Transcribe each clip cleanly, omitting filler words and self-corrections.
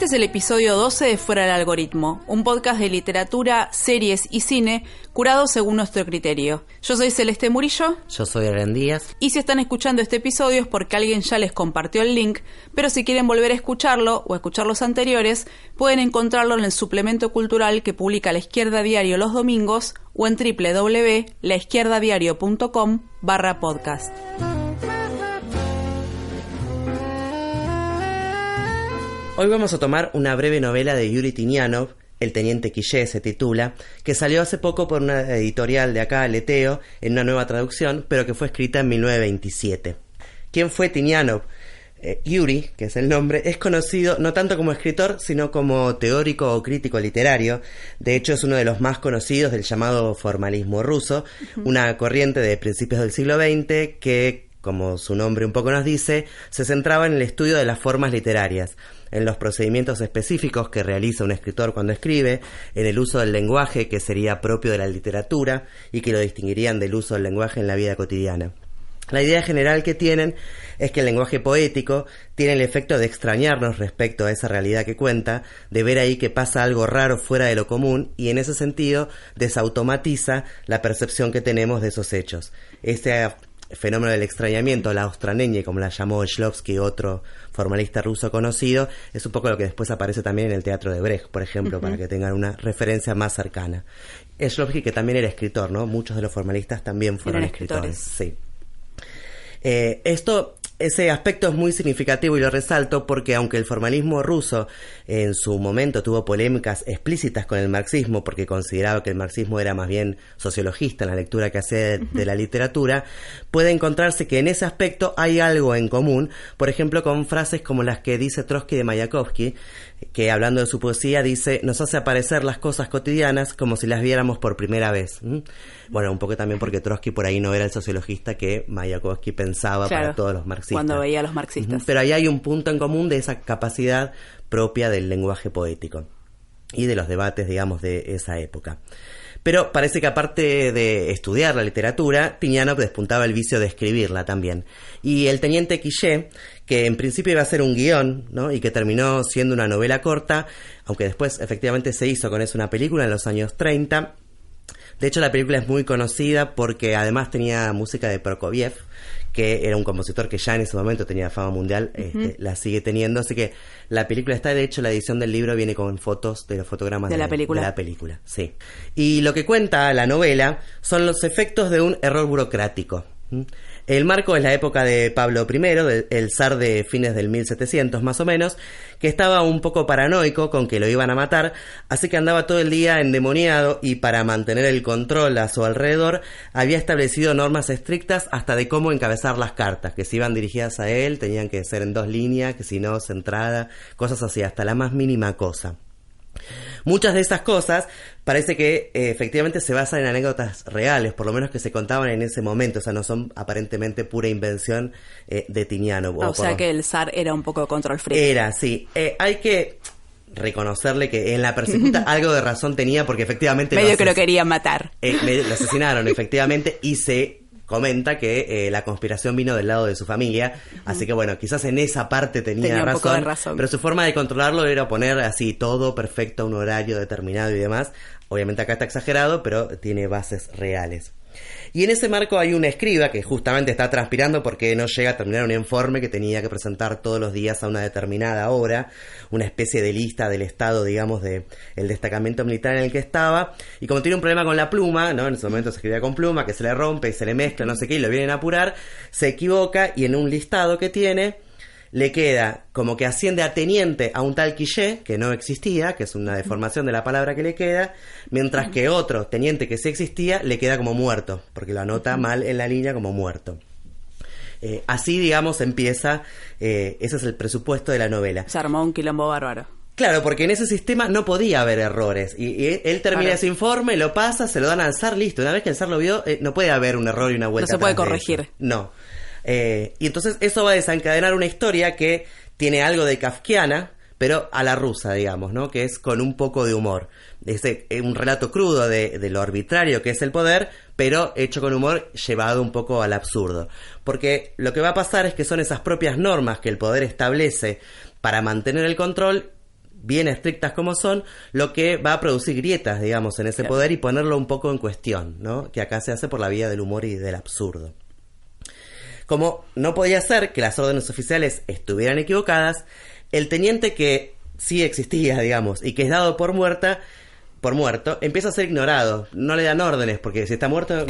Este es el episodio 12 de Fuera del Algoritmo, un podcast de literatura, series y cine curado según nuestro criterio. Yo soy Celeste Murillo. Yo soy Aren Díaz. Y si están escuchando este episodio es porque alguien ya les compartió el link, pero si quieren volver a escucharlo o escuchar los anteriores, pueden encontrarlo en el suplemento cultural que publica La Izquierda Diario los domingos o en www.laizquierdadiario.com/podcast. Hoy vamos a tomar una breve novela de Yuri Tinianov, El Teniente Quillé se titula, que salió hace poco por una editorial de acá, Leteo, en una nueva traducción, pero que fue escrita en 1927. ¿Quién fue Tinianov? Yuri, que es el nombre, es conocido no tanto como escritor, sino como teórico o crítico literario. De hecho, es uno de los más conocidos del llamado formalismo ruso, una corriente de principios del siglo XX que, como su nombre un poco nos dice, se centraba en el estudio de las formas literarias, en los procedimientos específicos que realiza un escritor cuando escribe, en el uso del lenguaje que sería propio de la literatura y que lo distinguirían del uso del lenguaje en la vida cotidiana. La idea general que tienen es que el lenguaje poético tiene el efecto de extrañarnos respecto a esa realidad que cuenta, de ver ahí que pasa algo raro fuera de lo común y en ese sentido desautomatiza la percepción que tenemos de esos hechos. Este fenómeno del extrañamiento, la ostranenie, como la llamó Shklovsky, otro formalista ruso conocido, es un poco lo que después aparece también en el teatro de Brecht, por ejemplo, para que tengan una referencia más cercana. Shklovsky, que también era escritor, ¿no? Muchos de los formalistas también fueron escritores. Sí. Ese aspecto es muy significativo y lo resalto porque aunque el formalismo ruso en su momento tuvo polémicas explícitas con el marxismo porque consideraba que el marxismo era más bien sociologista en la lectura que hacía de la literatura, puede encontrarse que en ese aspecto hay algo en común, por ejemplo con frases como las que dice Trotsky de Mayakovsky, que hablando de su poesía dice: nos hace aparecer las cosas cotidianas como si las viéramos por primera vez. Bueno, un poco también porque Trotsky por ahí no era el sociologista que Mayakovsky pensaba, claro, para todos los marxistas. Cuando veía a los marxistas. Pero ahí hay un punto en común de esa capacidad propia del lenguaje poético y de los debates, digamos, de esa época. Pero parece que aparte de estudiar la literatura, Tinianov despuntaba el vicio de escribirla también. Y El Teniente Quillé, que en principio iba a ser un guión, ¿no? Y que terminó siendo una novela corta, aunque después efectivamente se hizo con eso una película en los años 30. De hecho, la película es muy conocida porque además tenía música de Prokofiev, que era un compositor que ya en ese momento tenía fama mundial, la sigue teniendo, así que la película está, de hecho la edición del libro viene con fotos de los fotogramas de la película, sí. Y lo que cuenta la novela son los efectos de un error burocrático. El marco es la época de Pablo I, el zar de fines del 1700 más o menos, que estaba un poco paranoico con que lo iban a matar, así que andaba todo el día endemoniado y para mantener el control a su alrededor había establecido normas estrictas hasta de cómo encabezar las cartas, que si iban dirigidas a él tenían que ser en 2 líneas, que si no centrada, cosas así, hasta la más mínima cosa. Muchas de esas cosas parece que efectivamente se basan en anécdotas reales, por lo menos que se contaban en ese momento, o sea, no son aparentemente pura invención de Tinianov. O sea que el zar era un poco control freak. Era, sí. Hay que reconocerle que en la persecuta algo de razón tenía porque efectivamente medio que lo querían matar. Lo asesinaron efectivamente y se comenta que la conspiración vino del lado de su familia, así que bueno, quizás en esa parte tenía razón, poco de razón, pero su forma de controlarlo era poner así todo perfecto a un horario determinado y demás. Obviamente acá está exagerado, pero tiene bases reales. Y en ese marco hay un escriba que justamente está transpirando porque no llega a terminar un informe que tenía que presentar todos los días a una determinada hora, una especie de lista del estado, digamos, de el destacamento militar en el que estaba, y como tiene un problema con la pluma, ¿no? En ese momento se escribía con pluma, que se le rompe y se le mezcla, no sé qué, y lo vienen a apurar, se equivoca y en un listado que tiene le queda como que asciende a teniente a un tal Quillé, que no existía, que es una deformación de la palabra que le queda, mientras que otro teniente que sí existía le queda como muerto, porque lo anota mal en la línea como muerto. Así, digamos, empieza, ese es el presupuesto de la novela. Se armó un quilombo bárbaro. Claro, porque en ese sistema no podía haber errores. Y él termina ese informe, lo pasa, se lo dan al zar, listo. Una vez que el zar lo vio, no puede haber un error y una vuelta. No se puede corregir. No. Y entonces eso va a desencadenar una historia que tiene algo de kafkiana, pero a la rusa, digamos, ¿no? Que es con un poco de humor. Es un relato crudo de lo arbitrario que es el poder, pero hecho con humor, llevado un poco al absurdo. Porque lo que va a pasar es que son esas propias normas que el poder establece para mantener el control, bien estrictas como son, lo que va a producir grietas, digamos, en ese poder y ponerlo un poco en cuestión, ¿no? Que acá se hace por la vía del humor y del absurdo. Como no podía ser que las órdenes oficiales estuvieran equivocadas, el teniente que sí existía, digamos, y que es dado por muerto, empieza a ser ignorado. No le dan órdenes, porque si está muerto no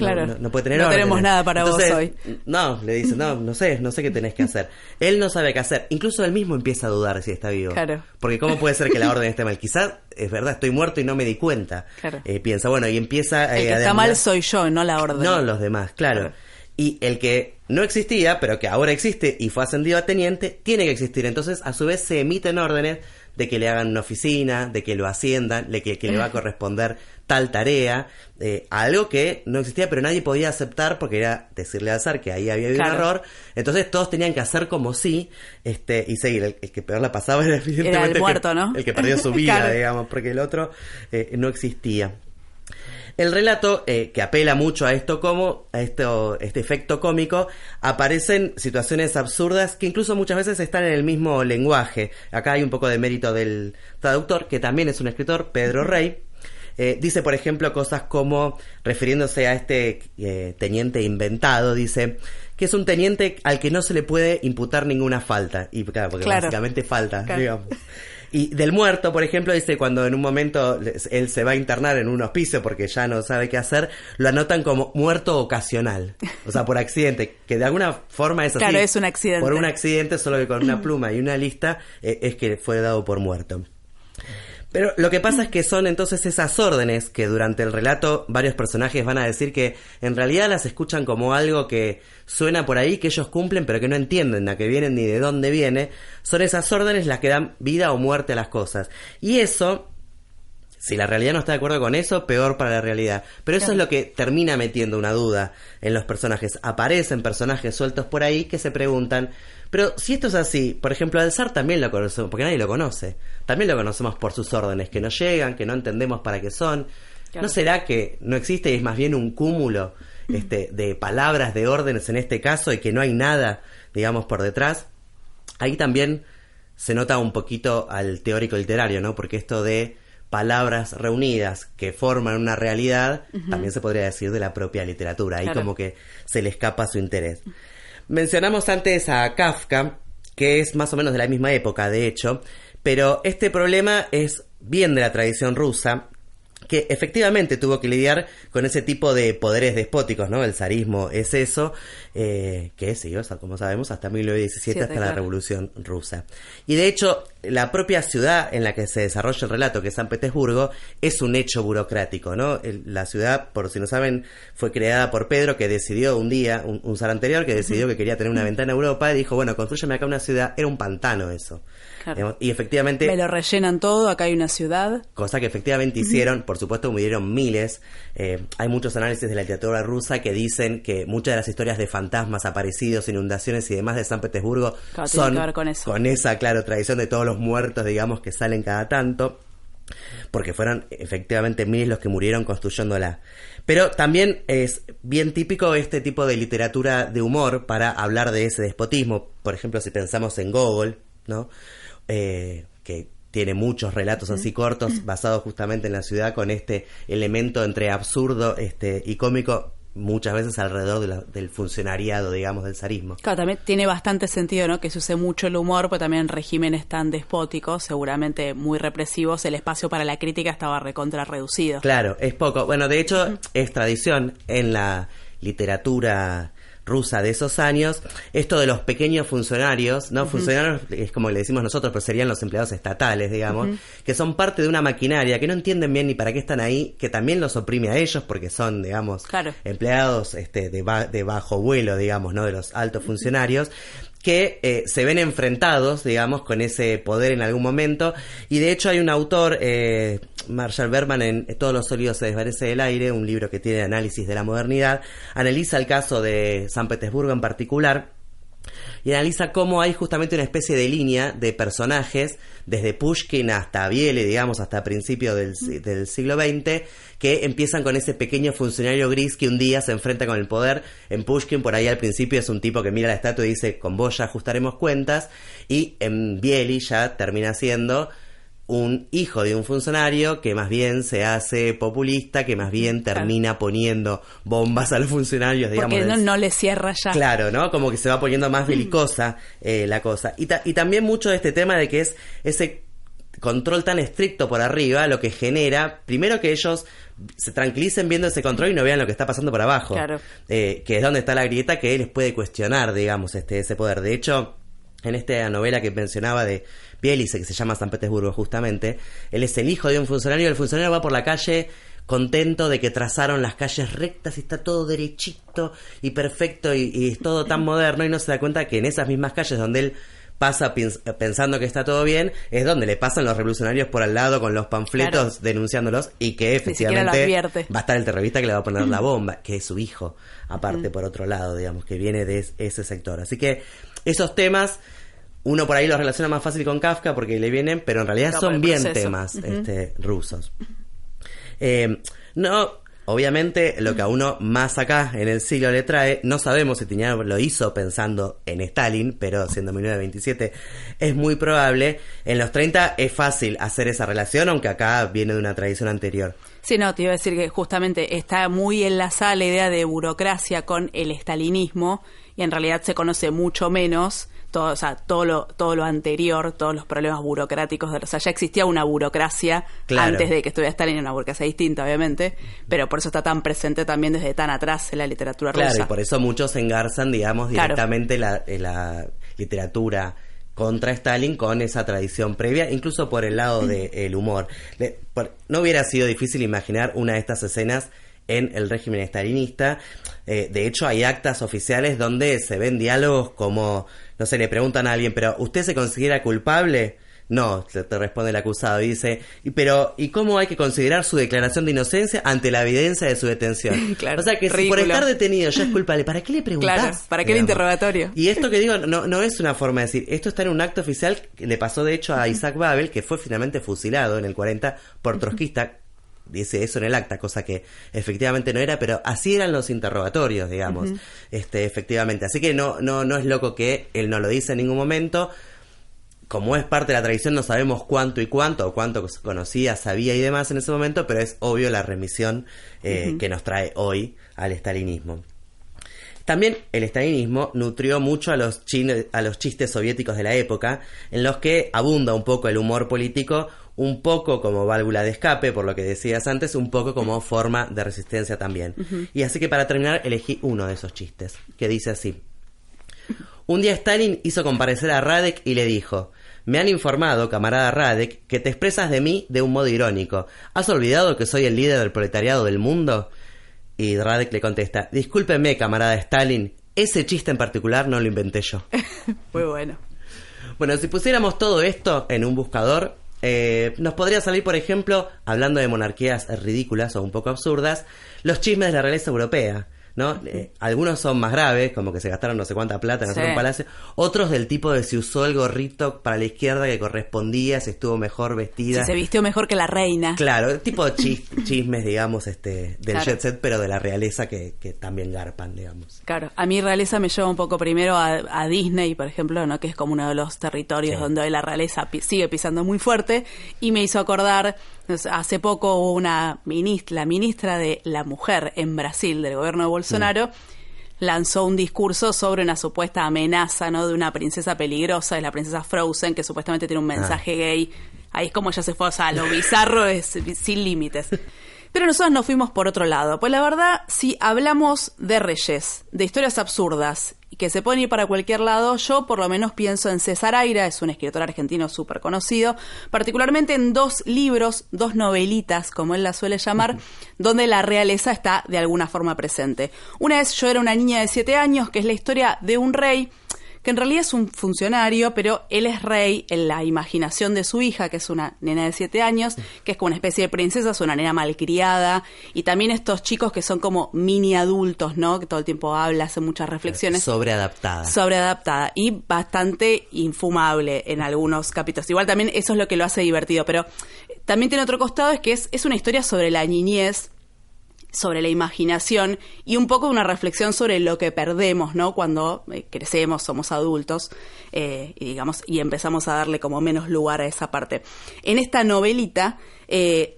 puede tener órdenes. No tenemos nada para vos hoy. No, le dicen, no sé qué tenés que hacer. Él no sabe qué hacer. Incluso él mismo empieza a dudar de si está vivo. Claro. Porque ¿cómo puede ser que la orden esté mal? Quizás, es verdad, estoy muerto y no me di cuenta. Claro. Piensa, bueno, y empieza... el que está mal soy yo, no la orden. No los demás, claro. Y el que no existía, pero que ahora existe y fue ascendido a teniente, tiene que existir. Entonces, a su vez, se emiten órdenes de que le hagan una oficina, de que lo asciendan, de que le va a corresponder tal tarea, algo que no existía, pero nadie podía aceptar porque era decirle al zar que ahí había habido un error. Entonces todos tenían que hacer como sí, y seguir. El que peor la pasaba era evidentemente era el muerto, ¿no? El que perdió su vida, digamos, porque el otro no existía. El relato, que apela mucho a este efecto cómico, aparecen situaciones absurdas que incluso muchas veces están en el mismo lenguaje. Acá hay un poco de mérito del traductor, que también es un escritor, Pedro Rey. Dice, por ejemplo, cosas como, refiriéndose a este teniente inventado, dice que es un teniente al que no se le puede imputar ninguna falta. Y claro, porque básicamente falta, digamos. Y del muerto, por ejemplo, dice cuando en un momento él se va a internar en un hospicio porque ya no sabe qué hacer, lo anotan como muerto ocasional. O sea, por accidente, que de alguna forma es así. Claro, es un accidente. Por un accidente, solo que con una pluma y una lista, es que fue dado por muerto. Pero lo que pasa es que son entonces esas órdenes que durante el relato varios personajes van a decir que en realidad las escuchan como algo que suena por ahí, que ellos cumplen, pero que no entienden a qué vienen ni de dónde viene. Son esas órdenes las que dan vida o muerte a las cosas. Y eso, si la realidad no está de acuerdo con eso, peor para la realidad. Pero eso es lo que termina metiendo una duda en los personajes. Aparecen personajes sueltos por ahí que se preguntan, pero si esto es así, por ejemplo, al zar también lo conocemos, porque nadie lo conoce. También lo conocemos por sus órdenes, que nos llegan, que no entendemos para qué son. Claro. ¿No será que no existe y es más bien un cúmulo de palabras, de órdenes en este caso, y que no hay nada, digamos, por detrás? Ahí también se nota un poquito al teórico literario, ¿no? Porque esto de palabras reunidas que forman una realidad, también se podría decir de la propia literatura. Ahí como que se le escapa su interés. Mencionamos antes a Kafka, que es más o menos de la misma época, de hecho, pero este problema es bien de la tradición rusa, que efectivamente tuvo que lidiar con ese tipo de poderes despóticos, ¿no? El zarismo es eso, que siguió, como sabemos, hasta 1917, hasta la Revolución Rusa. Y de hecho, la propia ciudad en la que se desarrolla el relato, que es San Petersburgo, es un hecho burocrático, ¿no? La ciudad, por si no saben, fue creada por Pedro, que decidió un día, un zar anterior, que decidió que quería tener una ventana a Europa, y dijo, bueno, construyeme acá una ciudad. Era un pantano eso. Claro. Y efectivamente... Me lo rellenan todo, acá hay una ciudad. Cosa que efectivamente hicieron, por supuesto murieron miles. Hay muchos análisis de la literatura rusa que dicen que muchas de las historias de fantasmas, aparecidos, inundaciones y demás de San Petersburgo son que ver con eso. Con esa, claro, tradición de todos los muertos, digamos, que salen cada tanto. Porque fueron efectivamente miles los que murieron construyéndola. Pero también es bien típico este tipo de literatura de humor para hablar de ese despotismo. Por ejemplo, si pensamos en Gogol, ¿no? Que tiene muchos relatos así cortos basados justamente en la ciudad, con este elemento entre absurdo y cómico, muchas veces alrededor del funcionariado, digamos, del zarismo. Claro, también tiene bastante sentido, ¿no? Que se use mucho el humor, pero también en regímenes tan despóticos, seguramente muy represivos, el espacio para la crítica estaba recontra reducido. Claro, es poco. Bueno, de hecho, es tradición en la literatura rusa de esos años, esto de los pequeños funcionarios, ¿no? Funcionarios es como le decimos nosotros, pero serían los empleados estatales, digamos, que son parte de una maquinaria, que no entienden bien ni para qué están ahí, que también los oprime a ellos porque son, digamos, empleados de bajo vuelo, digamos, ¿no? De los altos funcionarios, que se ven enfrentados, digamos, con ese poder en algún momento. Y de hecho hay un autor, Marshall Berman, en Todos los sólidos se desvanece del aire, un libro que tiene análisis de la modernidad, analiza el caso de San Petersburgo en particular, y analiza cómo hay justamente una especie de línea de personajes, desde Pushkin hasta Biele, digamos, hasta principios del siglo XX, que empiezan con ese pequeño funcionario gris que un día se enfrenta con el poder. En Pushkin, por ahí al principio, es un tipo que mira la estatua y dice, con vos ya ajustaremos cuentas, y en Bieli ya termina siendo un hijo de un funcionario que más bien se hace populista, que más bien termina poniendo bombas a los funcionarios, digamos. Porque no le cierra ya. Claro, ¿no? Como que se va poniendo más belicosa la cosa. Y también mucho de este tema de que es ese control tan estricto por arriba lo que genera, primero, que ellos se tranquilicen viendo ese control y no vean lo que está pasando por abajo. Claro. Que es donde está la grieta que les puede cuestionar, digamos, ese poder. De hecho, en esta novela que mencionaba de Bielice, que se llama San Petersburgo justamente, él es el hijo de un funcionario, el funcionario va por la calle contento de que trazaron las calles rectas y está todo derechito y perfecto y es todo tan moderno, y no se da cuenta que en esas mismas calles donde él pasa pensando que está todo bien, es donde le pasan los revolucionarios por al lado con los panfletos denunciándolos, y que efectivamente va a estar el terrorista que le va a poner la bomba, que es su hijo, aparte por otro lado, digamos, que viene de ese sector. Así que esos temas uno por ahí los relaciona más fácil con Kafka porque le vienen, pero en realidad son bien temas rusos. Obviamente lo que a uno más acá en el siglo le trae, no sabemos si Tiñanov lo hizo pensando en Stalin, pero siendo 1927 es muy probable. En los 30 es fácil hacer esa relación, aunque acá viene de una tradición anterior. Sí, no, te iba a decir que justamente está muy enlazada la idea de burocracia con el stalinismo, y en realidad se conoce mucho menos todo lo anterior, todos los problemas burocráticos, ya existía una burocracia antes de que estuviera Stalin, una burocracia distinta, obviamente, pero por eso está tan presente también desde tan atrás en la literatura rusa. Claro, y por eso muchos engarzan, digamos, directamente la literatura contra Stalin con esa tradición previa, incluso por el lado del humor. No hubiera sido difícil imaginar una de estas escenas en el régimen stalinista. De hecho, hay actas oficiales donde se ven diálogos como, no sé, le preguntan a alguien, ¿pero usted se considera culpable? No, te responde el acusado y dice, ¿y cómo hay que considerar su declaración de inocencia ante la evidencia de su detención? Claro, o sea que si por estar detenido ya es culpable, ¿para qué le preguntás? Claro, ¿para qué el interrogatorio? Y esto que digo no es una forma de decir, esto está en un acto oficial que le pasó de hecho a Isaac Babel, que fue finalmente fusilado en el 40 por trotskista. Dice eso en el acta, cosa que efectivamente no era, pero así eran los interrogatorios, digamos, efectivamente. Así que no es loco que él no lo dice en ningún momento. Como es parte de la tradición, no sabemos cuánto conocía, sabía y demás en ese momento, pero es obvio la remisión que nos trae hoy al stalinismo. También el stalinismo nutrió mucho a los chistes soviéticos de la época, en los que abunda un poco el humor político, un poco como válvula de escape, por lo que decías antes, un poco como forma de resistencia también. Y así que para terminar elegí uno de esos chistes, que dice así: un día Stalin hizo comparecer a Radek y le dijo: me han informado, camarada Radek, que te expresas de mí de un modo irónico. ¿Has olvidado que soy el líder del proletariado del mundo? Y Radek le contesta: discúlpeme, camarada Stalin, ese chiste en particular no lo inventé yo. Muy bueno. Bueno, si pusiéramos todo esto en un buscador, nos podría salir, por ejemplo, hablando de monarquías ridículas o un poco absurdas, los chismes de la realeza europea, ¿no? Algunos son más graves, como que se gastaron no sé cuánta plata en hacer un palacio. Otros del tipo de si usó el gorrito para la izquierda que correspondía, si estuvo mejor vestida, si se vistió mejor que la reina. Claro, tipo de chismes, digamos, del jet set, pero de la realeza que también garpan, digamos. Claro, a mí realeza me lleva un poco primero a Disney, por ejemplo, ¿no? Que es como uno de los territorios donde hoy la realeza sigue pisando muy fuerte, y me hizo acordar, hace poco hubo la ministra de la Mujer en Brasil, del gobierno de Bolsonaro, lanzó un discurso sobre una supuesta amenaza, ¿no? De una princesa peligrosa, de la princesa Frozen, que supuestamente tiene un mensaje gay. Ahí es como ya se fue, o sea, lo bizarro es sin límites. Pero nosotros nos fuimos por otro lado. Pues la verdad, si hablamos de reyes, de historias absurdas, y que se pueden ir para cualquier lado, yo por lo menos pienso en César Aira, es un escritor argentino súper conocido, particularmente en 2 libros, 2 novelitas, como él las suele llamar, donde la realeza está de alguna forma presente. Una es Yo era una niña de 7 años, que es la historia de un rey que en realidad es un funcionario, pero él es rey en la imaginación de su hija, que es una nena de 7 años, que es como una especie de princesa, es una nena malcriada, y también estos chicos que son como mini adultos, ¿no? Que todo el tiempo habla, hace muchas reflexiones. Sobreadaptada y bastante infumable en algunos capítulos. Igual también eso es lo que lo hace divertido, pero también tiene otro costado, es que es una historia sobre la niñez, sobre la imaginación y un poco una reflexión sobre lo que perdemos, ¿no? Cuando crecemos, somos adultos y empezamos a darle como menos lugar a esa parte. En esta novelita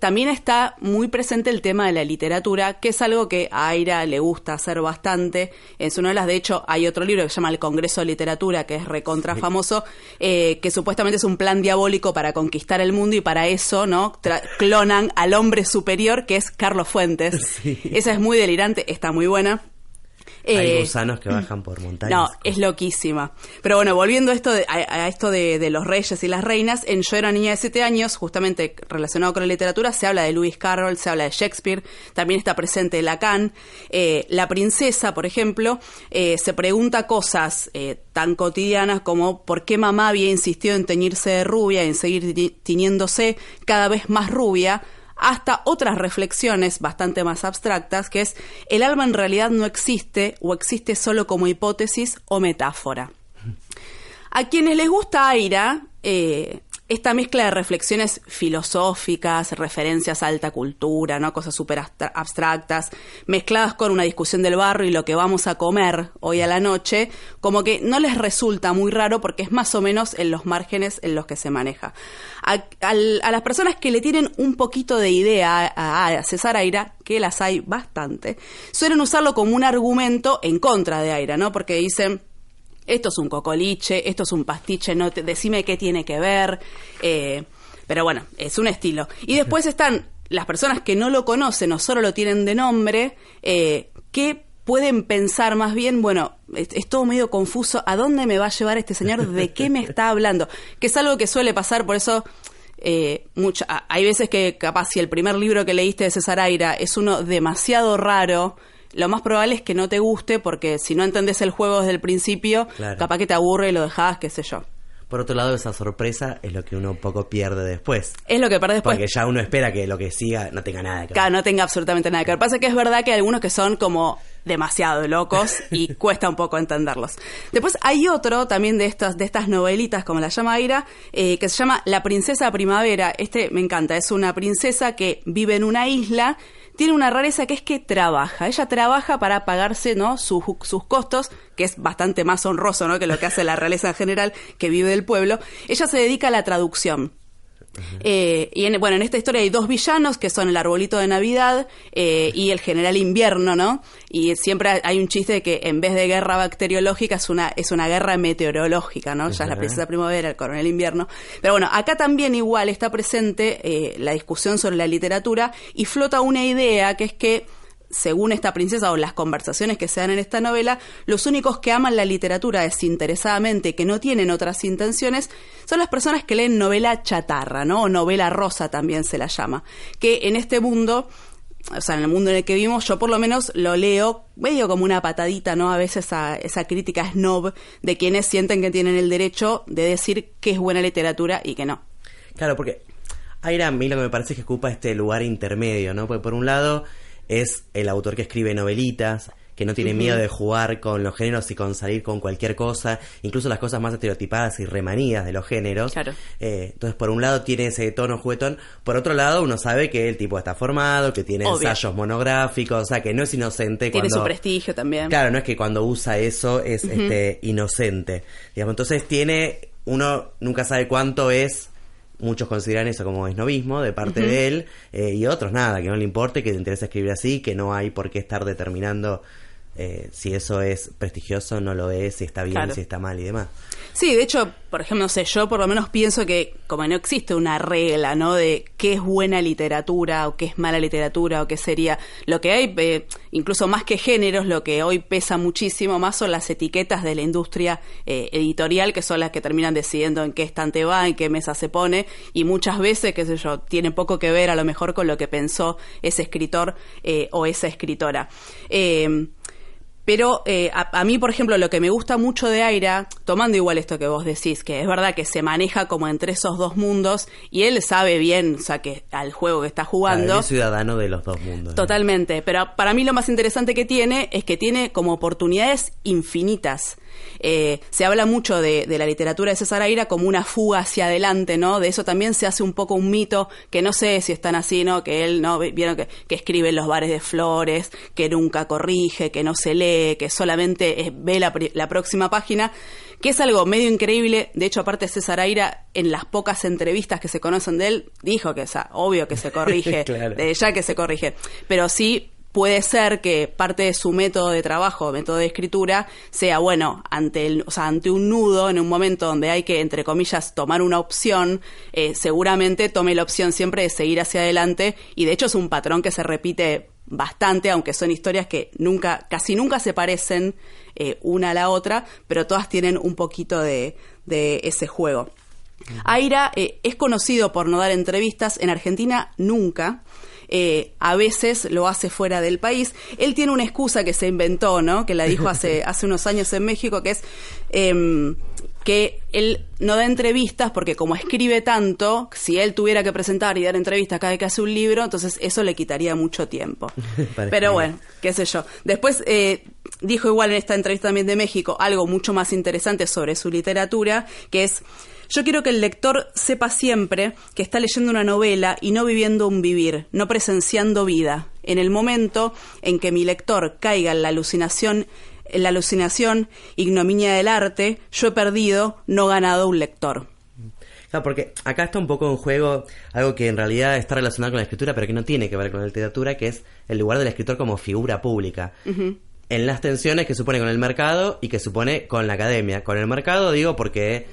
también está muy presente el tema de la literatura, que es algo que a Aira le gusta hacer bastante. En su novela, de hecho, hay otro libro que se llama El Congreso de Literatura, que es recontra famoso, que supuestamente es un plan diabólico para conquistar el mundo, y para eso, ¿no? Clonan al hombre superior, que es Carlos Fuentes. Sí. Esa es muy delirante, está muy buena. Hay gusanos que bajan por montañas. No, es loquísima. Pero bueno, volviendo a esto de los reyes y las reinas, en Yo era niña de 7 años, justamente relacionado con la literatura, se habla de Lewis Carroll, se habla de Shakespeare, también está presente Lacan. La princesa, por ejemplo, se pregunta cosas tan cotidianas como por qué mamá había insistido en teñirse de rubia y en seguir tiñéndose cada vez más rubia, hasta otras reflexiones bastante más abstractas, que es: el alma en realidad no existe, o existe solo como hipótesis o metáfora. A quienes les gusta Aira, esta mezcla de reflexiones filosóficas, referencias a alta cultura, ¿no? Cosas súper abstractas, mezcladas con una discusión del barrio y lo que vamos a comer hoy a la noche, como que no les resulta muy raro, porque es más o menos en los márgenes en los que se maneja. A las personas que le tienen un poquito de idea a César Aira, que las hay bastante, suelen usarlo como un argumento en contra de Aira, ¿no? Porque dicen: esto es un cocoliche, esto es un pastiche, no decime qué tiene que ver. Pero bueno, es un estilo. Y después están las personas que no lo conocen o solo lo tienen de nombre, que pueden pensar más bien, bueno, es todo medio confuso, ¿a dónde me va a llevar este señor? ¿De qué me está hablando? Que es algo que suele pasar, por eso hay veces que capaz si el primer libro que leíste de César Aira es uno demasiado raro, lo más probable es que no te guste, porque si no entendés el juego desde el principio, claro, capaz que te aburre y lo dejás, qué sé yo. Por otro lado, esa sorpresa es lo que uno un poco pierde después. Es lo que pierde después. Porque ya uno espera que lo que siga no tenga nada que ver. Claro, no tenga absolutamente nada que ver. Pasa que es verdad que hay algunos que son como demasiado locos y cuesta un poco entenderlos. Después hay otro también de estas novelitas, como la llama Aira, que se llama La Princesa Primavera. Me encanta. Es una princesa que vive en una isla. Tiene una rareza, que es que trabaja. Ella trabaja para pagarse, ¿no?, sus costos, que es bastante más honroso, ¿no?, que lo que hace la realeza en general, que vive del pueblo. Ella se dedica a la traducción. En esta historia hay 2 villanos, que son el arbolito de Navidad y el general Invierno, ¿no? Y siempre hay un chiste de que en vez de guerra bacteriológica es una guerra meteorológica, ¿no? Ya es la princesa primavera, el coronel Invierno. Pero bueno, acá también igual está presente la discusión sobre la literatura, y flota una idea, que es que, según esta princesa o las conversaciones que se dan en esta novela, los únicos que aman la literatura desinteresadamente, que no tienen otras intenciones, son las personas que leen novela chatarra, ¿no? O novela rosa también se la llama. Que en este mundo, o sea, en el mundo en el que vivimos, yo por lo menos lo leo medio como una patadita, ¿no? A veces a esa crítica snob de quienes sienten que tienen el derecho de decir que es buena literatura y que no. Claro, porque Aira, a mí lo que me parece es que ocupa este lugar intermedio, ¿no? Porque por un lado es el autor que escribe novelitas, que no tiene miedo de jugar con los géneros y con salir con cualquier cosa, incluso las cosas más estereotipadas y remanías de los géneros. Claro. Entonces, por un lado tiene ese tono juguetón, por otro lado uno sabe que el tipo está formado, que tiene ensayos monográficos, o sea, que no es inocente. Tiene su prestigio también. Claro, no es que cuando usa eso es inocente. Digamos, entonces uno nunca sabe cuánto es. Muchos consideran eso como esnobismo de parte de él, y otros nada, que no le importe, que le interesa escribir así, que no hay por qué estar determinando si eso es prestigioso, no lo es, si está bien, claro, si está mal y demás. Sí, de hecho, por ejemplo, no sé, yo por lo menos pienso que como no existe una regla, ¿no?, de qué es buena literatura o qué es mala literatura o qué sería, lo que hay, incluso más que géneros, lo que hoy pesa muchísimo más son las etiquetas de la industria editorial, que son las que terminan decidiendo en qué estante va, en qué mesa se pone, y muchas veces, qué sé yo, tiene poco que ver a lo mejor con lo que pensó ese escritor o esa escritora. Pero a mí, por ejemplo, lo que me gusta mucho de Aira, tomando igual esto que vos decís, que es verdad que se maneja como entre esos dos mundos, y él sabe bien, o sea, que al juego que está jugando. Claro, es ciudadano de los dos mundos. Totalmente, pero para mí lo más interesante que tiene es que tiene como oportunidades infinitas. Se habla mucho de la literatura de César Aira como una fuga hacia adelante, ¿no? De eso también se hace un poco un mito, que no sé si están así, ¿no? Que él, ¿no? Vieron que escribe en los bares de flores, que nunca corrige, que no se lee, que solamente ve la próxima página, que es algo medio increíble. De hecho, aparte César Aira, en las pocas entrevistas que se conocen de él, dijo que, o sea, obvio que se corrige, claro. Ya que se corrige, pero sí puede ser que parte de su método de trabajo, método de escritura, sea, bueno, ante un nudo, en un momento donde hay que, entre comillas, tomar una opción, seguramente tome la opción siempre de seguir hacia adelante, y de hecho es un patrón que se repite bastante, aunque son historias que casi nunca se parecen una a la otra, pero todas tienen un poquito de ese juego. Aira es conocido por no dar entrevistas, en Argentina nunca. A veces lo hace fuera del país. Él tiene una excusa que se inventó, ¿no? Que la dijo hace unos años en México, que es que él no da entrevistas porque como escribe tanto, si él tuviera que presentar y dar entrevistas cada vez que hace un libro, entonces eso le quitaría mucho tiempo. Pero bueno, qué sé yo. Después dijo igual en esta entrevista también de México algo mucho más interesante sobre su literatura, que es: yo quiero que el lector sepa siempre que está leyendo una novela y no viviendo un vivir, no presenciando vida. En el momento en que mi lector caiga en la alucinación ignominia del arte, yo he perdido, no ganado un lector. Claro, porque acá está un poco en juego algo que en realidad está relacionado con la escritura, pero que no tiene que ver con la literatura, que es el lugar del escritor como figura pública. Uh-huh. En las tensiones que supone con el mercado y que supone con la academia. Con el mercado digo porque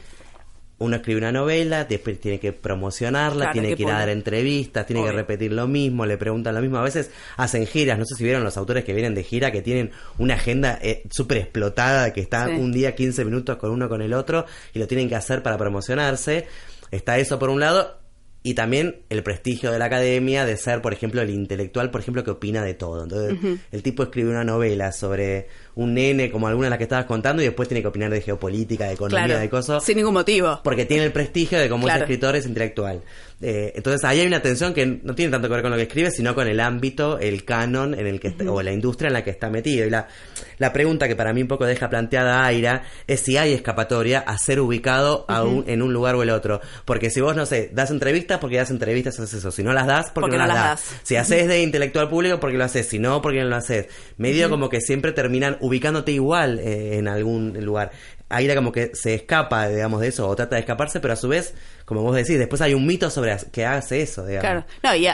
uno escribe una novela, después tiene que promocionarla, tiene que ir a dar entrevistas, tiene que repetir lo mismo, le preguntan lo mismo. A veces hacen giras, no sé si vieron los autores que vienen de gira, que tienen una agenda súper explotada, que está un día 15 minutos con uno con el otro, y lo tienen que hacer para promocionarse. Está eso por un lado, y también el prestigio de la academia de ser, por ejemplo, el intelectual, por ejemplo, que opina de todo. Entonces, el tipo escribe una novela sobre un nene, como alguna de las que estabas contando, y después tiene que opinar de geopolítica, de economía, de cosas. Sin ningún motivo. Porque tiene el prestigio de como ese escritor es intelectual. Entonces, ahí hay una tensión que no tiene tanto que ver con lo que escribe, sino con el ámbito, el canon en el que está, o la industria en la que está metido. Y la pregunta que para mí un poco deja planteada Aira es si hay escapatoria a ser ubicado en un lugar o el otro. Porque si vos, no sé, das entrevistas, porque das entrevistas, haces eso. Si no las das, porque no las das. Si haces de intelectual público, porque lo haces. Si no, porque no lo haces. Medio como que siempre terminan ubicándote igual en algún lugar. Aira como que se escapa, digamos, de eso, o trata de escaparse, pero a su vez, como vos decís, después hay un mito sobre que hace eso, digamos. Claro, no, y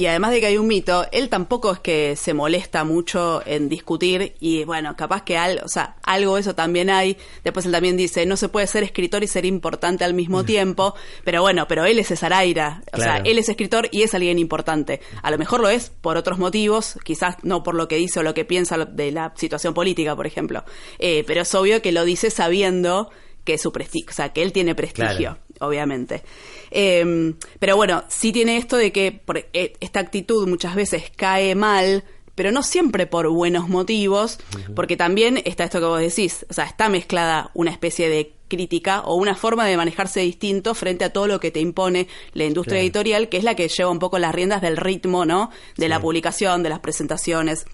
además de que hay un mito, él tampoco es que se molesta mucho en discutir, y bueno, capaz que algo de eso también hay. Después él también dice, no se puede ser escritor y ser importante al mismo tiempo, pero bueno, pero él es César Aira, o sea, él es escritor y es alguien importante. A lo mejor lo es por otros motivos, quizás no por lo que dice o lo que piensa de la situación política, por ejemplo, pero es obvio que lo dice sabiendo que su prestigio, o sea, que él tiene prestigio, obviamente. Pero bueno, sí tiene esto de que esta actitud muchas veces cae mal, pero no siempre por buenos motivos, porque también está esto que vos decís, o sea, está mezclada una especie de crítica o una forma de manejarse distinto frente a todo lo que te impone la industria editorial, que es la que lleva un poco las riendas del ritmo, ¿no? De la publicación, de las presentaciones,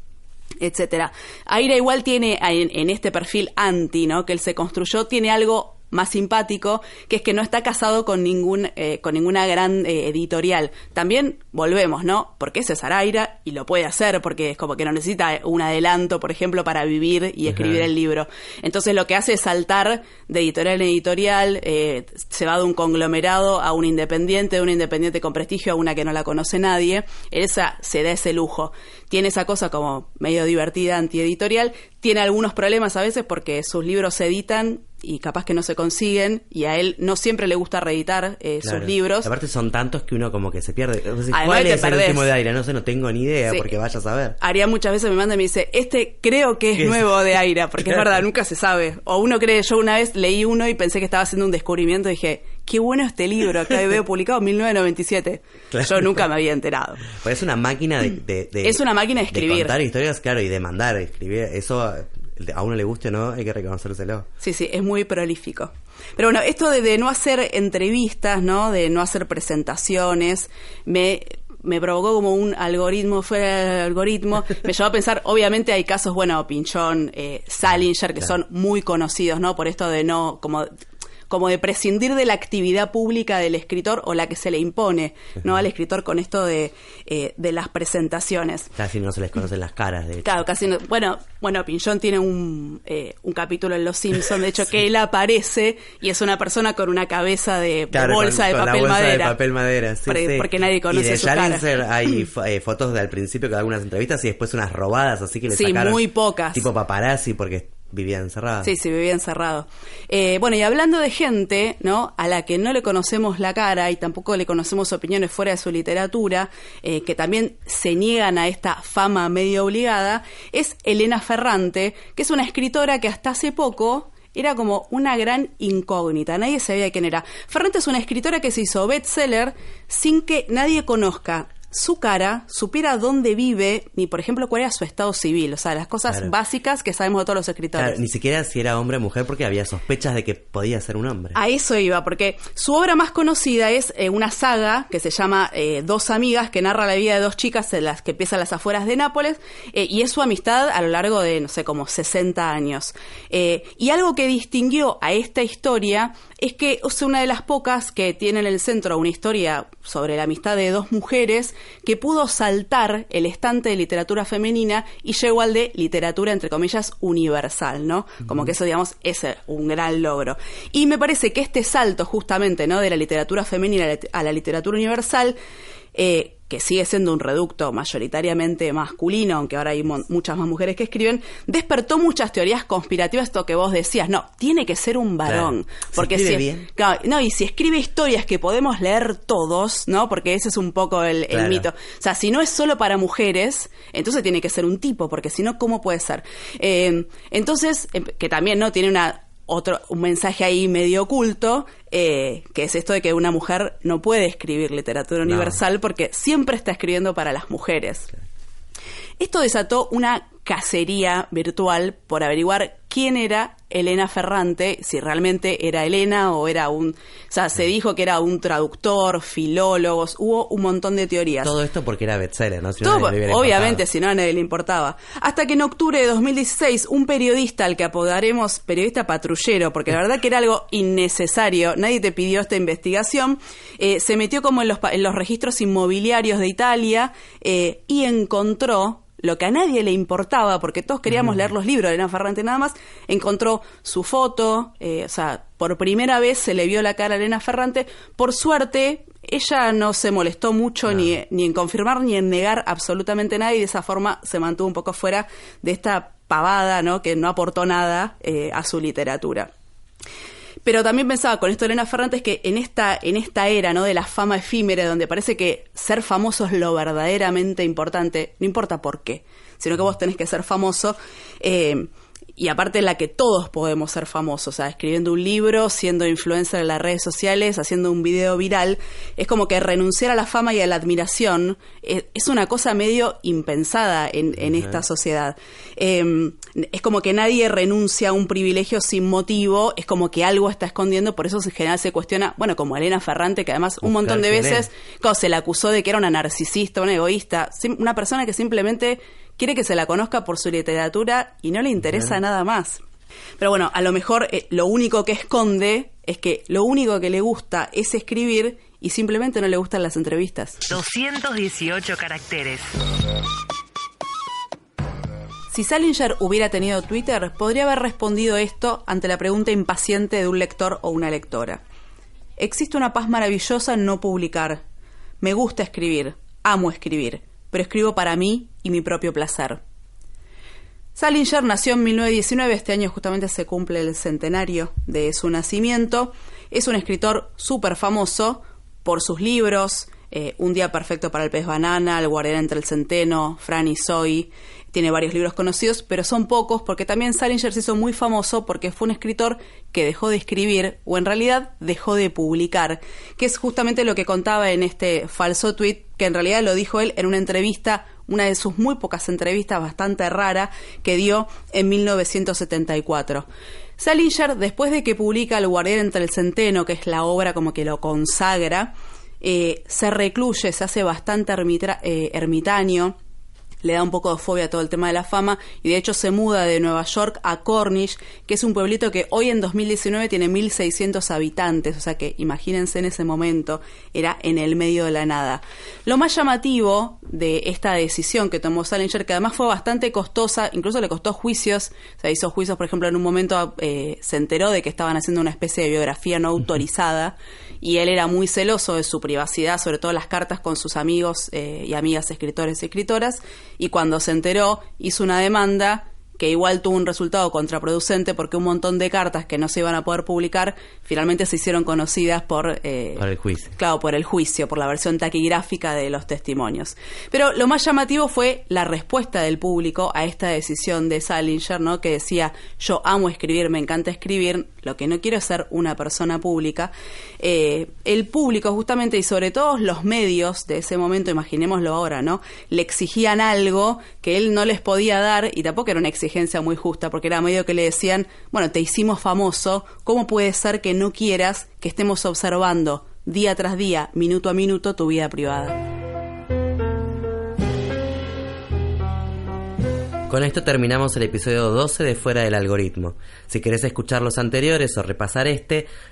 etcétera. Aira igual tiene en este perfil anti, ¿no? Que él se construyó, tiene algo más simpático, que es que no está casado con ninguna gran editorial. También volvemos, ¿no? Porque es César Aira y lo puede hacer, porque es como que no necesita un adelanto, por ejemplo, para vivir y escribir el libro. Entonces lo que hace es saltar de editorial en editorial, se va de un conglomerado a un independiente, de una independiente con prestigio a una que no la conoce nadie. Esa se da ese lujo. Tiene esa cosa como medio divertida, antieditorial. Tiene algunos problemas a veces porque sus libros se editan y capaz que no se consiguen, y a él no siempre le gusta reeditar sus libros. Aparte son tantos que uno como que se pierde. ¿Cuál es el último de Aira? No tengo ni idea, porque vaya a saber. Aria muchas veces me manda y me dice, creo que es nuevo de Aira, porque es verdad, nunca se sabe. O uno cree, yo una vez leí uno y pensé que estaba haciendo un descubrimiento y dije, qué bueno este libro, acá veo publicado en 1997. Yo nunca me había enterado. Pues es una máquina de es una máquina de escribir. De contar historias, claro, y de mandar, escribir. Eso, a uno le guste o no, hay que reconocérselo. Sí, es muy prolífico. Pero bueno, esto de no hacer entrevistas, ¿no? De no hacer presentaciones, me provocó como un algoritmo fuera del algoritmo. Me llevó a pensar, obviamente hay casos, bueno, Pynchon, Salinger, que son muy conocidos, ¿no? Por esto de no, como de prescindir de la actividad pública del escritor o la que se le impone, ¿no? Al escritor con esto de las presentaciones. Casi no se les conocen las caras, de hecho. Claro, casi no. Bueno, Pynchon tiene un capítulo en Los Simpsons, de hecho, que él aparece y es una persona con una cabeza de bolsa de papel madera. De papel madera, sí, porque nadie conoce su cara. Y de Salinger hay fotos al principio de algunas entrevistas y después unas robadas, así que le sacaron... Sí, muy pocas. Tipo paparazzi, porque... vivía encerrado. Sí, vivía encerrado. Bueno, y hablando de gente, ¿no? A la que no le conocemos la cara y tampoco le conocemos opiniones fuera de su literatura, que también se niegan a esta fama medio obligada, es Elena Ferrante, que es una escritora que hasta hace poco era como una gran incógnita, nadie sabía quién era. Ferrante es una escritora que se hizo bestseller sin que nadie conozca su cara, supiera dónde vive, ni por ejemplo cuál era su estado civil, o sea, las cosas básicas que sabemos de todos los escritores. Claro, ni siquiera si era hombre o mujer, porque había sospechas de que podía ser un hombre. A eso iba, porque su obra más conocida es una saga que se llama Dos amigas, que narra la vida de dos chicas en las que empiezan las afueras de Nápoles, y es su amistad a lo largo de, no sé, como 60 años. Y algo que distinguió a esta historia es que es una de las pocas que tiene en el centro una historia sobre la amistad de dos mujeres que pudo saltar el estante de literatura femenina y llegó al de literatura, entre comillas, universal, ¿no? Como que eso, digamos, es un gran logro. Y me parece que este salto, justamente, ¿no? De la literatura femenina a la literatura universal, que sigue siendo un reducto mayoritariamente masculino, aunque ahora hay muchas más mujeres que escriben, despertó muchas teorías conspirativas, esto que vos decías, no, tiene que ser un varón. Claro. Porque y si escribe historias que podemos leer todos, ¿no? Porque ese es un poco el mito. O sea, si no es solo para mujeres, entonces tiene que ser un tipo, porque si no, ¿cómo puede ser? Entonces, que también, ¿no? Tiene un mensaje ahí medio oculto, que es esto de que una mujer no puede escribir literatura universal porque siempre está escribiendo para las mujeres. Esto desató una cacería virtual por averiguar quién era Elena Ferrante, si realmente era Elena o era o sea, se dijo que era un traductor, filólogos, hubo un montón de teorías. Todo esto porque era bestseller, ¿no? Obviamente, si no, a nadie le importaba. Hasta que en octubre de 2016, un periodista, al que apodaremos periodista patrullero, porque la verdad que era algo innecesario, nadie te pidió esta investigación, se metió como en los registros inmobiliarios de Italia y encontró lo que a nadie le importaba, porque todos queríamos leer los libros de Elena Ferrante nada más, encontró su foto, o sea, por primera vez se le vio la cara a Elena Ferrante. Por suerte, ella no se molestó mucho ni en confirmar ni en negar absolutamente nada, y de esa forma se mantuvo un poco fuera de esta pavada, ¿no? Que no aportó nada a su literatura. Pero también pensaba con esto de Elena Ferrante es que en esta era, ¿no? De la fama efímera, donde parece que ser famoso es lo verdaderamente importante, no importa por qué, sino que vos tenés que ser famoso, y aparte en la que todos podemos ser famosos, o sea, escribiendo un libro, siendo influencer en las redes sociales, haciendo un video viral, es como que renunciar a la fama y a la admiración es una cosa medio impensada en esta sociedad. Es como que nadie renuncia a un privilegio sin motivo, es como que algo está escondiendo, por eso en general se cuestiona, bueno, como Elena Ferrante, que además un montón de veces se la acusó de que era una narcisista, una egoísta, una persona que simplemente quiere que se la conozca por su literatura y no le interesa nada más. Pero bueno, a lo mejor lo único que esconde es que lo único que le gusta es escribir y simplemente no le gustan las entrevistas. 218 caracteres. Si Salinger hubiera tenido Twitter, podría haber respondido esto ante la pregunta impaciente de un lector o una lectora. Existe una paz maravillosa en no publicar. Me gusta escribir, amo escribir, pero escribo para mí y mi propio placer. Salinger nació en 1919, este año justamente se cumple el centenario de su nacimiento. Es un escritor súper famoso por sus libros, Un día perfecto para el pez banana, El guardián entre el centeno, Fran y Zoe. Tiene varios libros conocidos, pero son pocos porque también Salinger se hizo muy famoso porque fue un escritor que dejó de escribir, o en realidad dejó de publicar, que es justamente lo que contaba en este falso tuit, que en realidad lo dijo él en una entrevista, una de sus muy pocas entrevistas, bastante rara, que dio en 1974. Salinger, después de que publica El guardián entre el centeno, que es la obra como que lo consagra, se recluye, se hace bastante ermitaño, le da un poco de fobia a todo el tema de la fama y de hecho se muda de Nueva York a Cornish, que es un pueblito que hoy en 2019 tiene 1.600 habitantes, o sea que imagínense en ese momento, era en el medio de la nada. Lo más llamativo de esta decisión que tomó Salinger, que además fue bastante costosa, incluso le costó juicios, o sea, hizo juicios, por ejemplo, en un momento se enteró de que estaban haciendo una especie de biografía no autorizada y él era muy celoso de su privacidad, sobre todo las cartas con sus amigos y amigas escritores y escritoras, y cuando se enteró hizo una demanda que igual tuvo un resultado contraproducente porque un montón de cartas que no se iban a poder publicar finalmente se hicieron conocidas por el juicio. Claro, por el juicio, por la versión taquigráfica de los testimonios. Pero lo más llamativo fue la respuesta del público a esta decisión de Salinger, ¿no? Que decía, yo amo escribir, me encanta escribir, lo que no quiero es ser una persona pública. El público justamente, y sobre todo los medios de ese momento, imaginémoslo ahora, ¿no? Le exigían algo que él no les podía dar y tampoco era una exigencia muy justa, porque era medio que le decían, bueno, te hicimos famoso, ¿cómo puede ser que no quieras que estemos observando día tras día, minuto a minuto, tu vida privada? Con esto terminamos el episodio 12 de Fuera del Algoritmo. Si querés escuchar los anteriores o repasar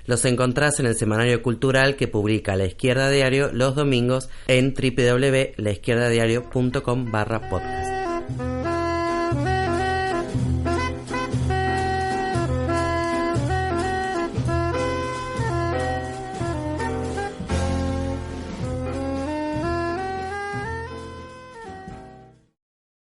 los encontrás en el semanario cultural que publica La Izquierda Diario los domingos en www.laizquierdadiario.com/podcast.